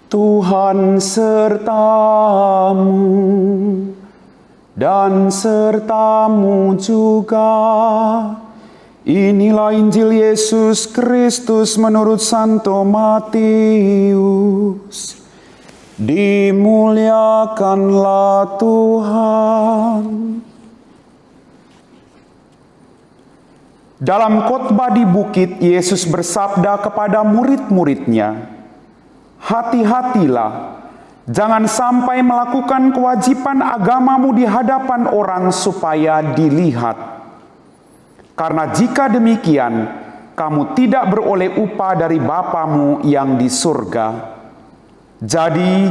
Tuhan sertamu dan sertamu juga. Inilah Injil Yesus Kristus menurut Santo Matius. Dimuliakanlah Tuhan. Dalam khotbah di bukit, Yesus bersabda kepada murid-muridnya, "Hati-hatilah, jangan sampai melakukan kewajiban agamamu di hadapan orang supaya dilihat. Karena jika demikian, kamu tidak beroleh upah dari Bapamu yang di surga. Jadi,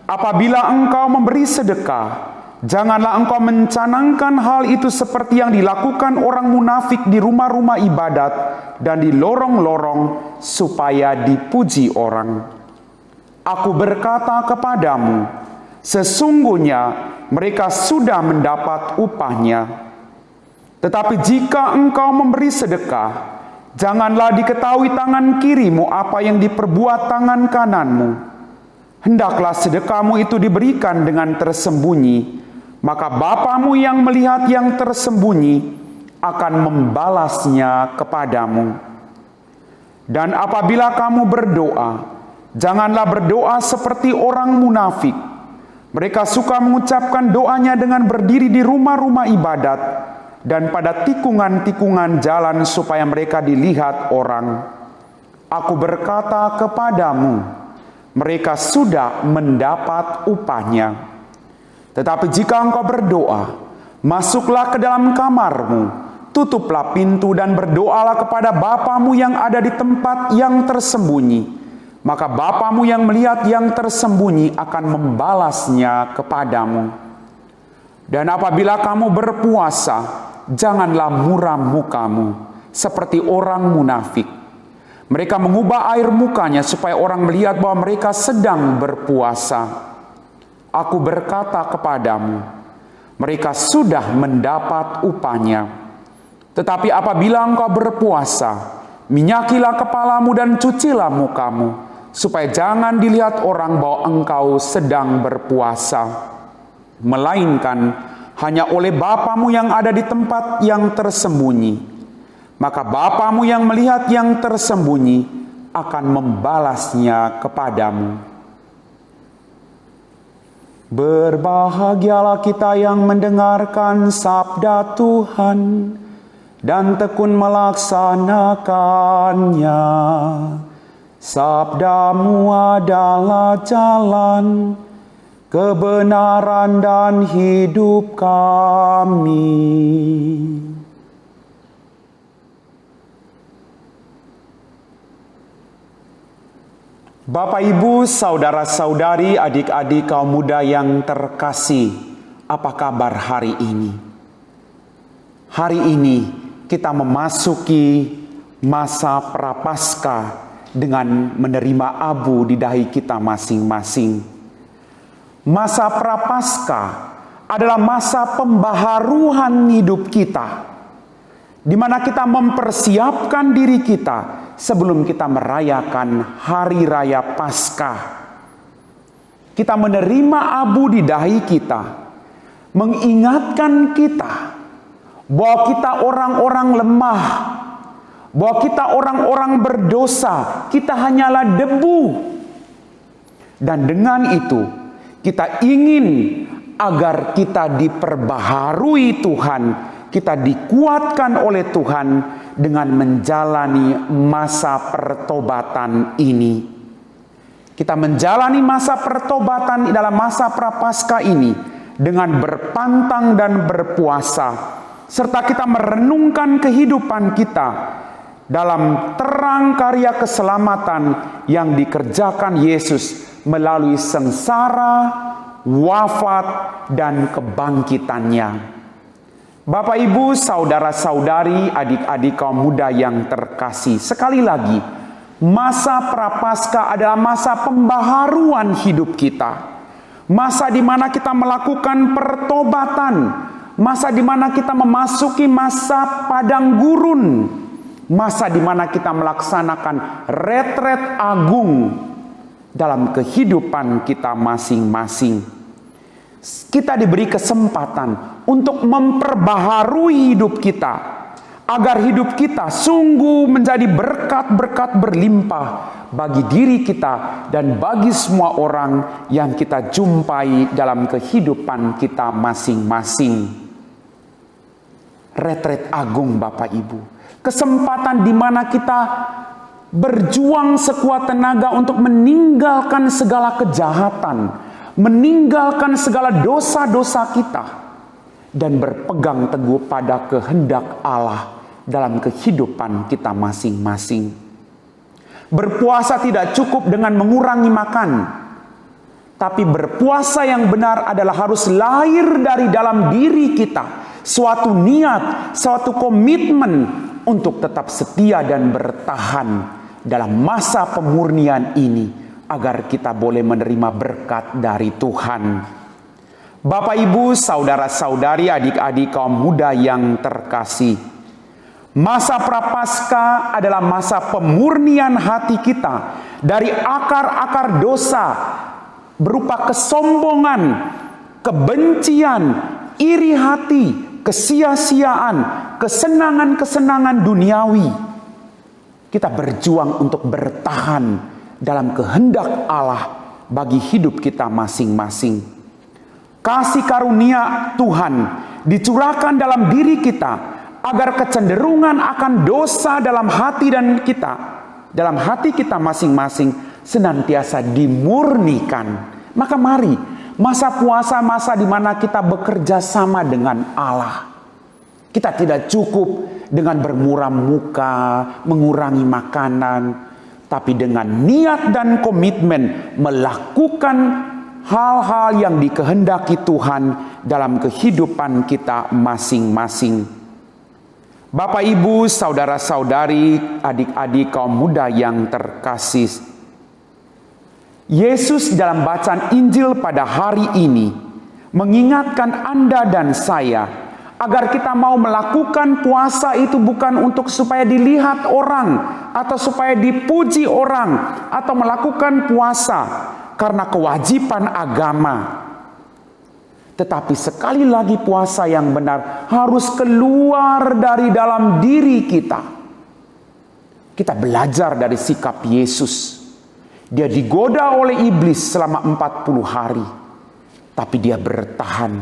apabila engkau memberi sedekah, janganlah engkau mencanangkan hal itu seperti yang dilakukan orang munafik di rumah-rumah ibadat dan di lorong-lorong supaya dipuji orang. Aku berkata kepadamu, sesungguhnya mereka sudah mendapat upahnya. Tetapi jika engkau memberi sedekah, janganlah diketahui tangan kirimu apa yang diperbuat tangan kananmu. Hendaklah sedekahmu itu diberikan dengan tersembunyi, maka Bapamu yang melihat yang tersembunyi akan membalasnya kepadamu. Dan apabila kamu berdoa, janganlah berdoa seperti orang munafik. Mereka suka mengucapkan doanya dengan berdiri di rumah-rumah ibadat dan pada tikungan-tikungan jalan supaya mereka dilihat orang. Aku berkata kepadamu, mereka sudah mendapat upahnya. Tetapi jika engkau berdoa, masuklah ke dalam kamarmu, tutuplah pintu dan berdoalah kepada Bapamu yang ada di tempat yang tersembunyi. Maka Bapamu yang melihat yang tersembunyi akan membalasnya kepadamu. Dan apabila kamu berpuasa, janganlah muram mukamu seperti orang munafik. Mereka mengubah air mukanya supaya orang melihat bahwa mereka sedang berpuasa. Aku berkata kepadamu, mereka sudah mendapat upahnya. Tetapi apabila engkau berpuasa, minyakilah kepalamu dan cucilah mukamu, supaya jangan dilihat orang bahwa engkau sedang berpuasa, melainkan hanya oleh Bapamu yang ada di tempat yang tersembunyi. Maka Bapamu yang melihat yang tersembunyi akan membalasnya kepadamu. Berbahagialah kita yang mendengarkan sabda Tuhan dan tekun melaksanakannya. Sabdamu adalah jalan, kebenaran dan hidup kami. Bapak, Ibu, saudara-saudari, adik-adik kaum muda yang terkasih, apa kabar hari ini? Hari ini kita memasuki masa Prapaskah dengan menerima abu di dahi kita masing-masing. Masa Prapaskah adalah masa pembaharuan hidup kita, di mana kita mempersiapkan diri kita sebelum kita merayakan Hari Raya Paskah. Kita menerima abu di dahi kita, mengingatkan kita bahwa kita orang-orang lemah, bahwa kita orang-orang berdosa, kita hanyalah debu. Dan dengan itu, kita ingin agar kita diperbaharui Tuhan, kita dikuatkan oleh Tuhan dengan menjalani masa pertobatan ini. Kita menjalani masa pertobatan dalam masa Prapaskah ini dengan berpantang dan berpuasa, serta kita merenungkan kehidupan kita dalam terang karya keselamatan yang dikerjakan Yesus melalui sengsara, wafat, dan kebangkitannya. Bapak, Ibu, saudara-saudari, adik-adik kaum muda yang terkasih, sekali lagi, masa Prapaskah adalah masa pembaharuan hidup kita. Masa di mana kita melakukan pertobatan, masa di mana kita memasuki masa padang gurun, masa di mana kita melaksanakan retret agung, dalam kehidupan kita masing-masing. Kita diberi kesempatan untuk memperbaharui hidup kita, agar hidup kita sungguh menjadi berkat-berkat berlimpah bagi diri kita dan bagi semua orang yang kita jumpai dalam kehidupan kita masing-masing. Retret agung Bapak Ibu, kesempatan di mana kita berjuang sekuat tenaga untuk meninggalkan segala kejahatan, meninggalkan segala dosa-dosa kita, dan berpegang teguh pada kehendak Allah dalam kehidupan kita masing-masing. Berpuasa tidak cukup dengan mengurangi makan, tapi berpuasa yang benar adalah harus lahir dari dalam diri kita. Suatu niat, suatu komitmen untuk tetap setia dan bertahan dalam masa pemurnian ini, agar kita boleh menerima berkat dari Tuhan. Bapak, Ibu, saudara-saudari, adik-adik kaum muda yang terkasih, masa Prapaskah adalah masa pemurnian hati kita dari akar-akar dosa berupa kesombongan, kebencian, iri hati, kesia-siaan, kesenangan-kesenangan duniawi. Kita berjuang untuk bertahan dalam kehendak Allah bagi hidup kita masing-masing. Kasih karunia Tuhan dicurahkan dalam diri kita, agar kecenderungan akan dosa dalam hati dalam hati kita masing-masing senantiasa dimurnikan. Maka mari, masa puasa, masa di mana kita bekerja sama dengan Allah. Kita tidak cukup dengan bermuram muka, mengurangi makanan, tapi dengan niat dan komitmen melakukan hal-hal yang dikehendaki Tuhan dalam kehidupan kita masing-masing. Bapak, Ibu, saudara-saudari, adik-adik kaum muda yang terkasih, Yesus dalam bacaan Injil pada hari ini mengingatkan Anda dan saya agar kita mau melakukan puasa itu bukan untuk supaya dilihat orang atau supaya dipuji orang, atau melakukan puasa karena kewajiban agama. Tetapi sekali lagi, puasa yang benar harus keluar dari dalam diri kita. Kita belajar dari sikap Yesus. Dia digoda oleh iblis selama 40 hari. Tapi dia bertahan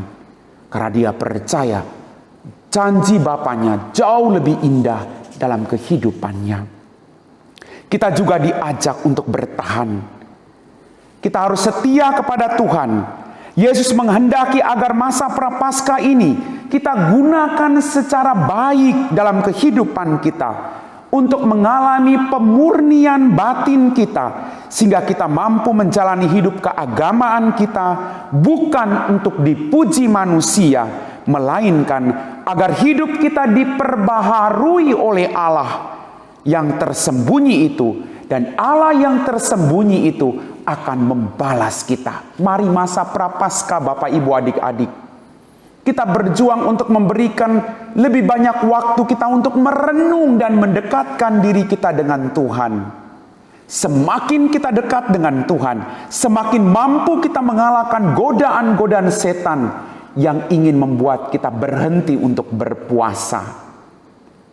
karena dia percaya janji Bapaknya jauh lebih indah dalam kehidupannya. Kita juga diajak untuk bertahan. Kita harus setia kepada Tuhan. Yesus menghendaki agar masa Prapaskah ini kita gunakan secara baik dalam kehidupan kita, untuk mengalami pemurnian batin kita, sehingga kita mampu menjalani hidup keagamaan kita bukan untuk dipuji manusia, melainkan agar hidup kita diperbaharui oleh Allah yang tersembunyi itu, dan Allah yang tersembunyi itu akan membalas kita. Mari masa Prapaskah, Bapak, Ibu, adik-adik, kita berjuang untuk memberikan lebih banyak waktu kita untuk merenung dan mendekatkan diri kita dengan Tuhan. Semakin kita dekat dengan Tuhan, semakin mampu kita mengalahkan godaan-godaan setan yang ingin membuat kita berhenti untuk berpuasa.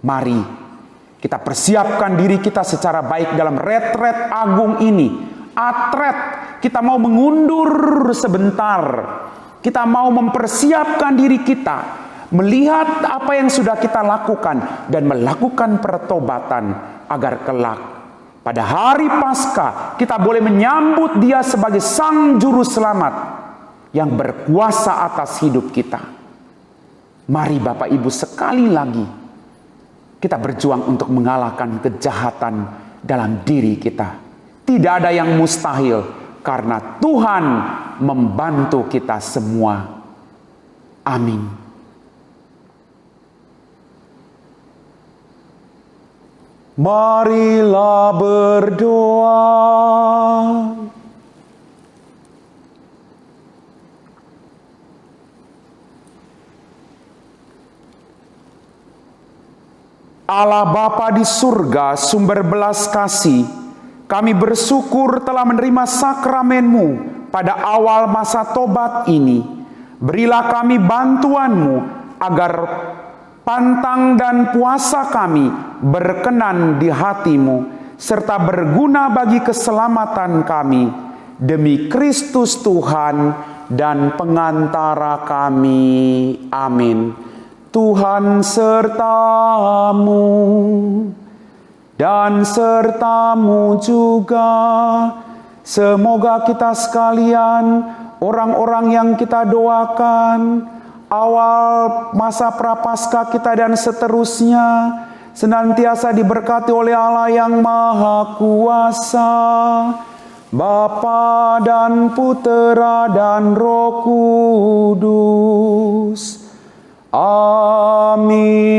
Mari kita persiapkan diri kita secara baik dalam retret agung ini. Atret, kita mau mengundur sebentar. Kita mau mempersiapkan diri kita, melihat apa yang sudah kita lakukan, dan melakukan pertobatan, agar kelak pada hari Paskah kita boleh menyambut Dia sebagai Sang Juru Selamat yang berkuasa atas hidup kita. Mari Bapak Ibu, sekali lagi kita berjuang untuk mengalahkan kejahatan dalam diri kita. Tidak ada yang mustahil, karena Tuhan membantu kita semua. Amin. Marilah berdoa. Allah Bapa di surga, sumber belas kasih, Kami bersyukur telah menerima sakramenmu pada awal masa tobat ini. Berilah kami bantuanmu agar pantang dan puasa kami berkenan di hatimu, serta berguna bagi keselamatan kami. Demi Kristus Tuhan dan pengantara kami. Amin. Tuhan sertamu dan sertamu juga. Semoga kita sekalian, orang-orang yang kita doakan, awal masa prapaskah kita dan seterusnya, senantiasa diberkati oleh Allah yang Maha Kuasa, Bapa dan Putera dan Roh Kudus. Amin.